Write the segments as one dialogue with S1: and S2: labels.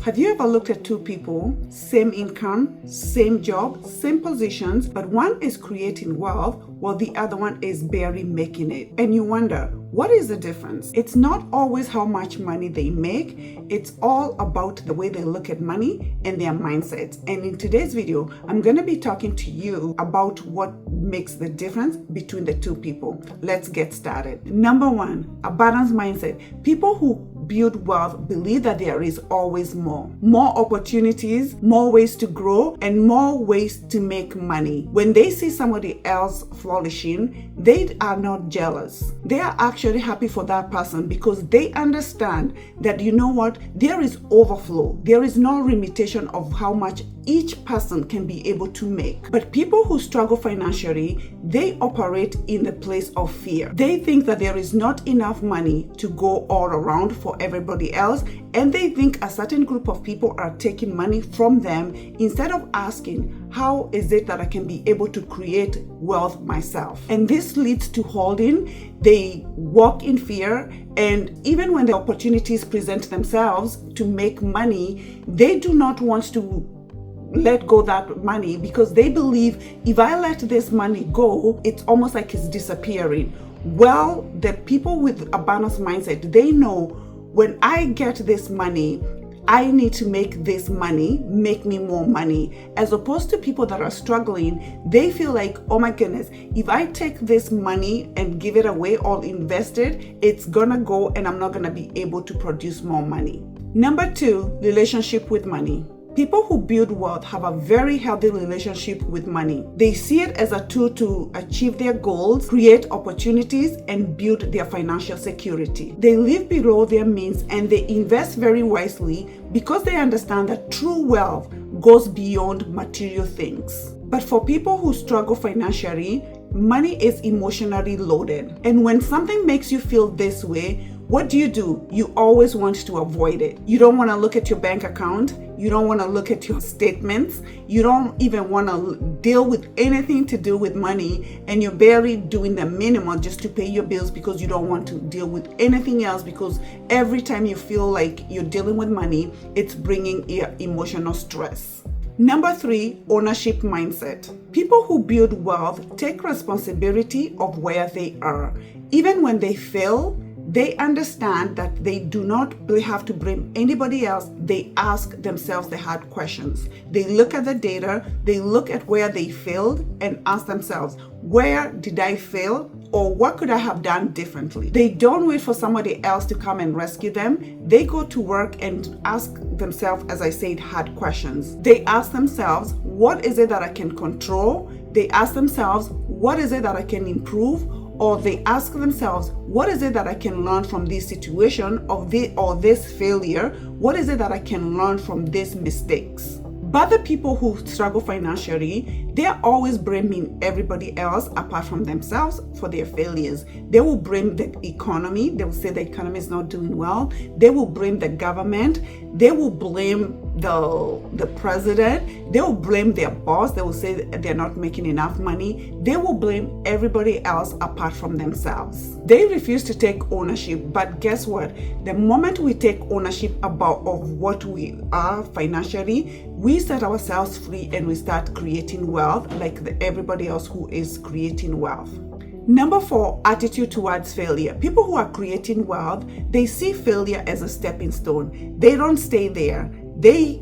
S1: Have you ever looked at two people, same income, same job, same positions, but one is creating wealth while the other one is barely making it? And you wonder, what is the difference? It's not always how much money they make. It's all about the way they look at money and their mindsets. And in today's video, I'm going to be talking to you about what makes the difference between the two people. Let's get started. Number one, a balanced mindset. People who build wealth believe that there is always more opportunities, more ways to grow, and more ways to make money. When they see somebody else flourishing, they are not jealous. They are actually happy for that person because they understand that, you know what, there is overflow. There is no limitation of how much each person can be able to make. But people who struggle financially, they operate in the place of fear. They think that there is not enough money to go all around for everybody else, and they think a certain group of people are taking money from them instead of asking, how is it that I can be able to create wealth myself? And this leads to holding. They walk in fear, and even when the opportunities present themselves to make money, they do not want to let go that money because they believe if I let this money go, it's almost like it's disappearing. Well, the people with a balanced mindset, they know when I get this money, I need to make this money make me more money. As opposed to people that are struggling, they feel like, oh my goodness, if I take this money and give it away or invest it, it's gonna go and I'm not gonna be able to produce more money. Number two, relationship with money. People who build wealth have a very healthy relationship with money. They see it as a tool to achieve their goals, create opportunities, and build their financial security. They live below their means and they invest very wisely because they understand that true wealth goes beyond material things. But for people who struggle financially, money is emotionally loaded. And when something makes you feel this way, what do? You always want to avoid it. You don't want to look at your bank account. You don't want to look at your statements. You don't even want to deal with anything to do with money. And you're barely doing the minimum just to pay your bills because you don't want to deal with anything else, because every time you feel like you're dealing with money, it's bringing emotional stress. Number three, ownership mindset. People who build wealth take responsibility of where they are. Even when they fail, they understand that they do not have to blame anybody else. They ask themselves the hard questions. They look at the data, they look at where they failed and ask themselves, where did I fail? Or what could I have done differently? They don't wait for somebody else to come and rescue them. They go to work and ask themselves, as I said, hard questions. They ask themselves, what is it that I can control? They ask themselves, what is it that I can improve? Or they ask themselves, what is it that I can learn from this situation or this failure? What is it that I can learn from these mistakes? But the people who struggle financially, they are always blaming everybody else apart from themselves for their failures. They will blame the economy. They will say the economy is not doing well. They will blame the government. They will blame the president. They will blame their boss. They will say they're not making enough money. They will blame everybody else apart from themselves. They refuse to take ownership. But guess what? The moment we take ownership of what we are financially, we set ourselves free and we start creating wealth like everybody else who is creating wealth. Number four, attitude towards failure. People who are creating wealth, they see failure as a stepping stone. They don't stay there. They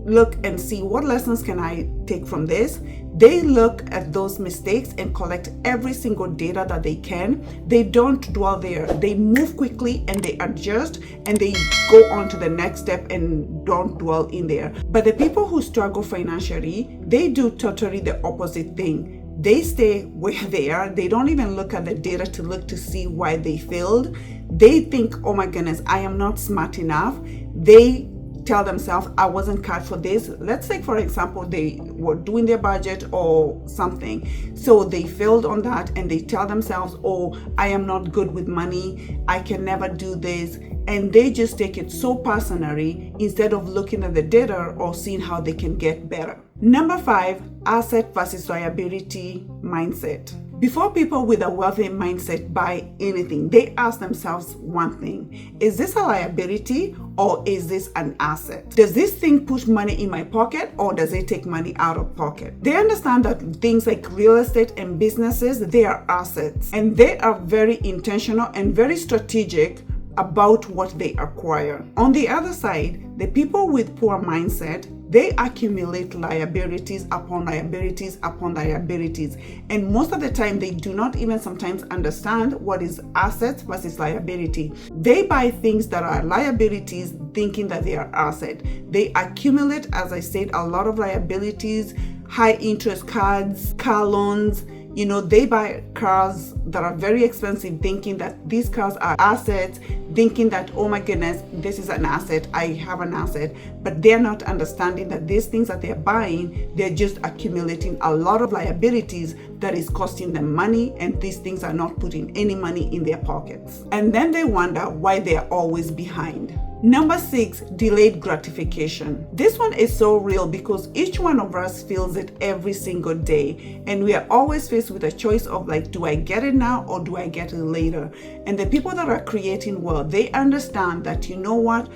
S1: look and see, what lessons can I take from this? They look at those mistakes and collect every single data that they can. They don't dwell there. They move quickly and they adjust and they go on to the next step and don't dwell in there. But the people who struggle financially, they do totally the opposite thing. They stay where they are. They don't even look at the data to look to see why they failed. They think, oh my goodness, I am not smart enough. They tell themselves, I wasn't cut for this. Let's say, for example, they were doing their budget or something. So they failed on that and they tell themselves, oh, I am not good with money. I can never do this. And they just take it so personally instead of looking at the data or seeing how they can get better. Number five, asset versus liability mindset. Before people with a wealthy mindset buy anything, they ask themselves one thing: is this a liability or is this an asset? Does this thing put money in my pocket or does it take money out of pocket? They understand that things like real estate and businesses, they are assets, and they are very intentional and very strategic about what they acquire. On the other side, the people with poor mindset, they accumulate liabilities upon liabilities upon liabilities, and most of the time they do not even sometimes understand what is assets versus liability. They buy things that are liabilities thinking that they are asset. They accumulate, as I said, a lot of liabilities, high interest cards, car loans. They buy cars that are very expensive thinking that these cars are assets, thinking that, oh my goodness, this is an asset, I have an asset. But they're not understanding that these things that they're buying, they're just accumulating a lot of liabilities that is costing them money, and these things are not putting any money in their pockets. And then they wonder why they're always behind. Number 6, delayed gratification. This one is so real because each one of us feels it every single day, and we are always faced with a choice of like, do I get it now or do I get it later? And the people that are creating wealth, they understand that, you know what,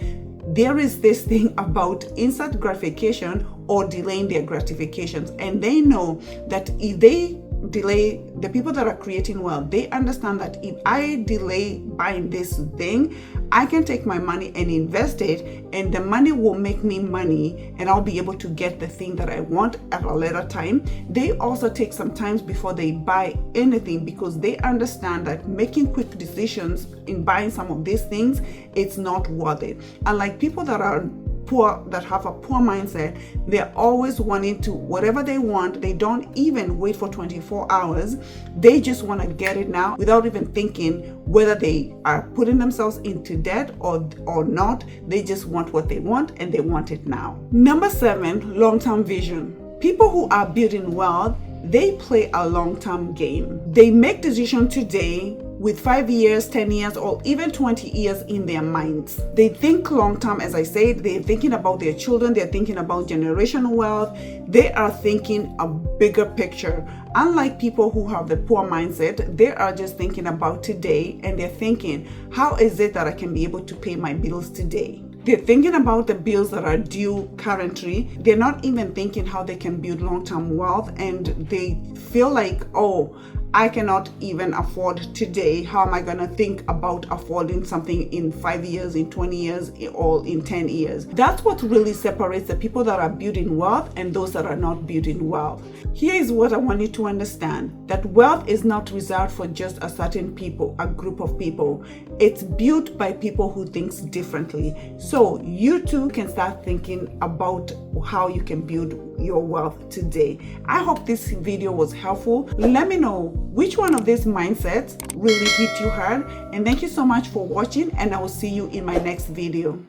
S1: there is this thing about instant gratification or delaying their gratifications, and they know that if they delay, the people that are creating wealth, they understand that if I delay buying this thing, I can take my money and invest it, and the money will make me money, and I'll be able to get the thing that I want at a later time. They also take some time before they buy anything because they understand that making quick decisions in buying some of these things, it's not worth it. Unlike people that are poor, that have a poor mindset, they're always wanting to, whatever they want, they don't even wait for 24 hours. They just want to get it now without even thinking whether they are putting themselves into debt or not. They just want what they want, and they want it now. Number 7, long-term vision. People who are building wealth, they play a long-term game. They make decisions today with 5 years, 10 years, or even 20 years in their minds. They think long term, as I said, they're thinking about their children, they're thinking about generational wealth, they are thinking a bigger picture. Unlike people who have the poor mindset, they are just thinking about today, and they're thinking, how is it that I can be able to pay my bills today? They're thinking about the bills that are due currently. They're not even thinking how they can build long-term wealth, and they feel like, oh, I cannot even afford today. How am I going to think about affording something in 5 years, in 20 years, or in 10 years? That's what really separates the people that are building wealth and those that are not building wealth. Here is what I want you to understand, that wealth is not reserved for just a certain people, a group of people. It's built by people who think differently. So you too can start thinking about how you can build your wealth today. I hope this video was helpful. Let me know which one of these mindsets really hit you hard, and thank you so much for watching, and I will see you in my next video.